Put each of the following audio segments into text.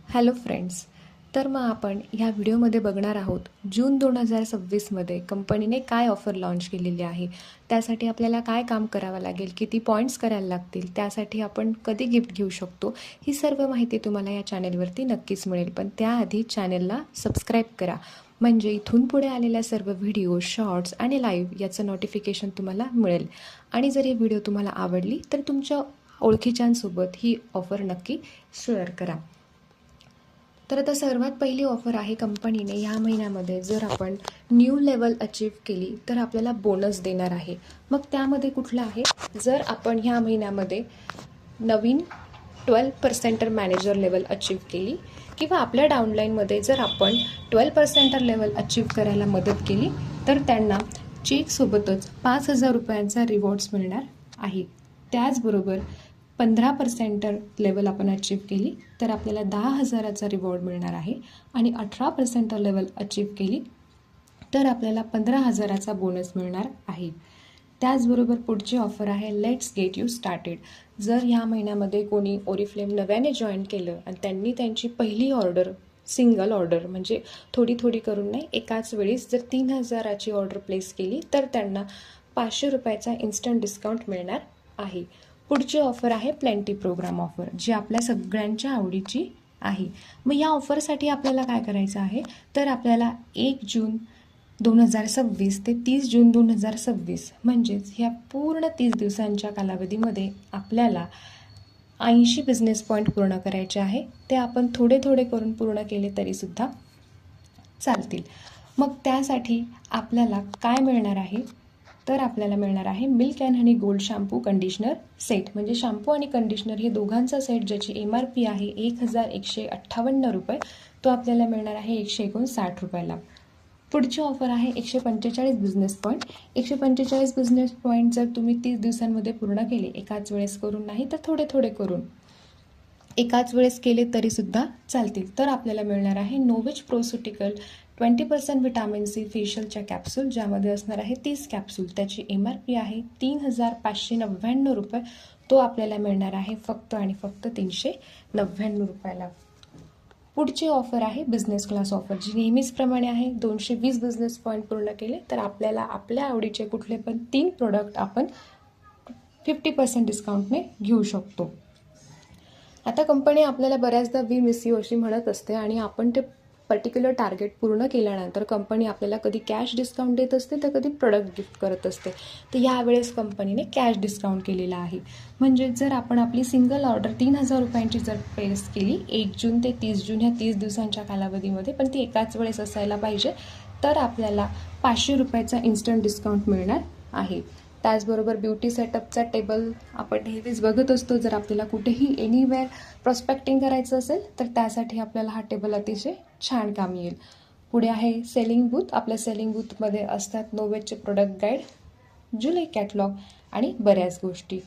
Hello friends, तर मग आपण ह्या व्हिडिओमध्ये बघणार आहोत जून 2026मध्ये कंपनीने काय ऑफर लॉन्च केलेली आहे, त्यासाठी आपल्याला काय काम करावं लागेल, किती पॉईंट्स करायला लागतील, त्यासाठी आपण कधी गिफ्ट घेऊ शकतो, ही सर्व माहिती तुम्हाला या चॅनेलवरती नक्कीच मिळेल. पण त्याआधी चॅनलला सबस्क्राईब करा, म्हणजे इथून पुढे आलेल्या सर्व व्हिडिओ, शॉर्ट्स आणि लाईव्ह याचं नोटिफिकेशन तुम्हाला मिळेल. आणि जर ही व्हिडिओ तुम्हाला आवडली तर तुमच्या ओळखीच्यांसोबत ही ऑफर नक्की शेअर करा. तर आता सर्वात पहिली ऑफर आहे कंपनीने ह्या महिन्यामध्ये जर आपण न्यू लेवल अचीव केली तर आपल्याला बोनस देणार आहे. मग त्यामध्ये कुठलं आहे, जर आपण ह्या महिन्यामध्ये नवीन 12% मॅनेजर लेवल अचीव केली किंवा आपल्या डाऊनलाईनमध्ये जर आपण 12% लेवल अचीव करायला मदत केली तर त्यांना चेकसोबतच 5,000 रुपयांचा रिवॉर्ड्स मिळणार आहे. त्याचबरोबर 15% लेवल आपण अचीव केली तर आपल्याला 10,000चा रिवॉर्ड मिळणार आहे आणि 18% लेवल अचीव केली तर आपल्याला 15,000चा बोनस मिळणार आहे. त्याचबरोबर पुढची ऑफर आहे लेट्स गेट यू स्टार्टेड. जर ह्या महिन्यामध्ये कोणी ओरिफ्लेम नव्याने जॉईन केलं आणि त्यांनी त्यांची पहिली ऑर्डर, सिंगल ऑर्डर म्हणजे थोडी थोडी करून नाही, एकाच वेळेस जर 3,000ची ऑर्डर प्लेस केली तर त्यांना 500 रुपयाचा इन्स्टंट डिस्काउंट मिळणार आहे. पुढची ऑफर आहे प्लेंटी प्रोग्राम ऑफर, जी आपल्या सगळ्यांच्या आवडीची आहे. मग या ऑफरसाठी आपल्याला काय करायचं आहे, तर आपल्याला 1 जून 2026 ते 30 जून 2026 म्हणजेच ह्या पूर्ण 30 दिवसांच्या कालावधीमध्ये आपल्याला 80 बिझनेस पॉईंट पूर्ण करायचे आहे. ते आपण थोडे थोडे करून पूर्ण केले तरीसुद्धा चालतील. मग त्यासाठी आपल्याला काय मिळणार आहे, तर आपल्याला मिळणार आहे milk and honey gold shampoo conditioner set. म्हणजे शॅम्पू आणि कंडिशनर हे दोघांचा सेट, ज्याची MRP आहे 1,158 रुपये, तो आपल्याला मिळणार आहे 159 रुपयाला. पुढची ऑफर आहे 145 बिझनेस पॉईंट. 145 बिझनेस पॉईंट जर तुम्ही 30 दिवसांमध्ये पूर्ण केले, एकाच वेळेस करून नाही तर थोडे थोडे करून, एकाच वेळेस केले तरीसुद्धा चालतील, तर आपल्याला मिळणार आहे नोवेज प्रोसिटिकल 20% व्हिटॅमिन C फेशियलच्या कॅप्सूल, ज्यामध्ये असणार आहे 30 कॅप्सूल. त्याची MRP आहे 3,599 रुपये, तो आपल्याला मिळणार आहे फक्त आणि फक्त 399 रुपयाला. पुढची ऑफर आहे बिझनेस क्लास ऑफर, जी नेहमीचप्रमाणे आहे. 220 बिझनेस पॉईंट पूर्ण केले तर आपल्याला आपल्या आवडीचे कुठले पण 3 प्रोडक्ट आपण 50% डिस्काउंटने घेऊ शकतो. आता कंपनी आपल्याला बऱ्याचदा वी मिस यू अशी म्हणत असते आणि आपण ते पर्टिक्युलर टार्गेट पूर्ण केल्यानंतर कंपनी आपल्याला कधी कॅश डिस्काउंट देत असते तर कधी प्रोडक्ट गिफ्ट करत असते. तर यावेळेस कंपनीने कॅश डिस्काउंट केलेला आहे. म्हणजे जर आपण आपली सिंगल ऑर्डर 3,000 रुपयांची जर प्लेस केली 1 जून ते 30 जून ह्या 30 दिवसांच्या कालावधीमध्ये, पण ती एकाच वेळेस असायला पाहिजे, तर आपल्याला 500 रुपयाचा इन्स्टंट डिस्काउंट मिळणार आहे. त्याचबरोबर ब्युटी सेटअपचा टेबल आपण नेहमीच बघत असतो. जर आपल्याला कुठेही एनिवेअर प्रॉस्पेक्टिंग करायचं असेल तर त्यासाठी आपल्याला हा टेबल अतिशय छान काम येईल. पुढे आहे सेलिंग बूथ. आपल्या सेलिंग बूथमध्ये असतात नोवेजचे प्रोडक्ट गाईड, जुलै कॅटलॉग आणि बऱ्याच गोष्टी.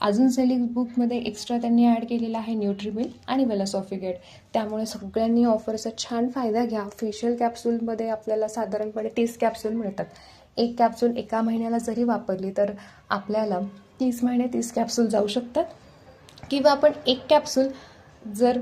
अजून सेलिंग बुकमध्ये एक्स्ट्रा त्यांनी ॲड केलेला आहे न्यूट्रीमिल आणि वेलसॉफिगेट. त्यामुळे सगळ्यांनी ऑफरचा छान फायदा घ्या. फेशियल कॅप्सूलमध्ये आपल्याला साधारणपणे 30 कॅप्सूल मिळतात. एक कॅप्सूल एका महिन्याला जरी वापरली तर आपल्याला 30 महिने 30 कॅप्सूल जाऊ शकतात. किंवा आपण एक कॅप्सूल जर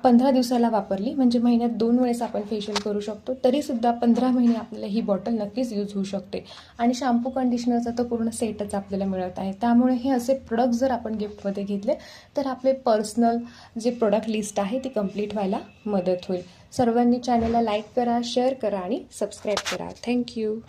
15 दिवसाला वापरली, म्हणजे महिन्यात 2 वेळेस आपण फेशियल करू शकतो, तरीसुद्धा 15 महिने आपल्याला ही बॉटल नक्कीच यूज होऊ शकते. आणि शॅम्पू कंडिशनरचा तर पूर्ण सेटच आपल्याला मिळत आहे. त्यामुळे हे असे प्रोडक्ट जर आपण गिफ्टमध्ये घेतले तर आपले पर्सनल जे प्रोडक्ट लिस्ट आहे ती कंप्लीट व्हायला मदत होईल. सर्वांनी चॅनलला लाईक करा, शेअर करा आणि सबस्क्राईब करा. थँक्यू.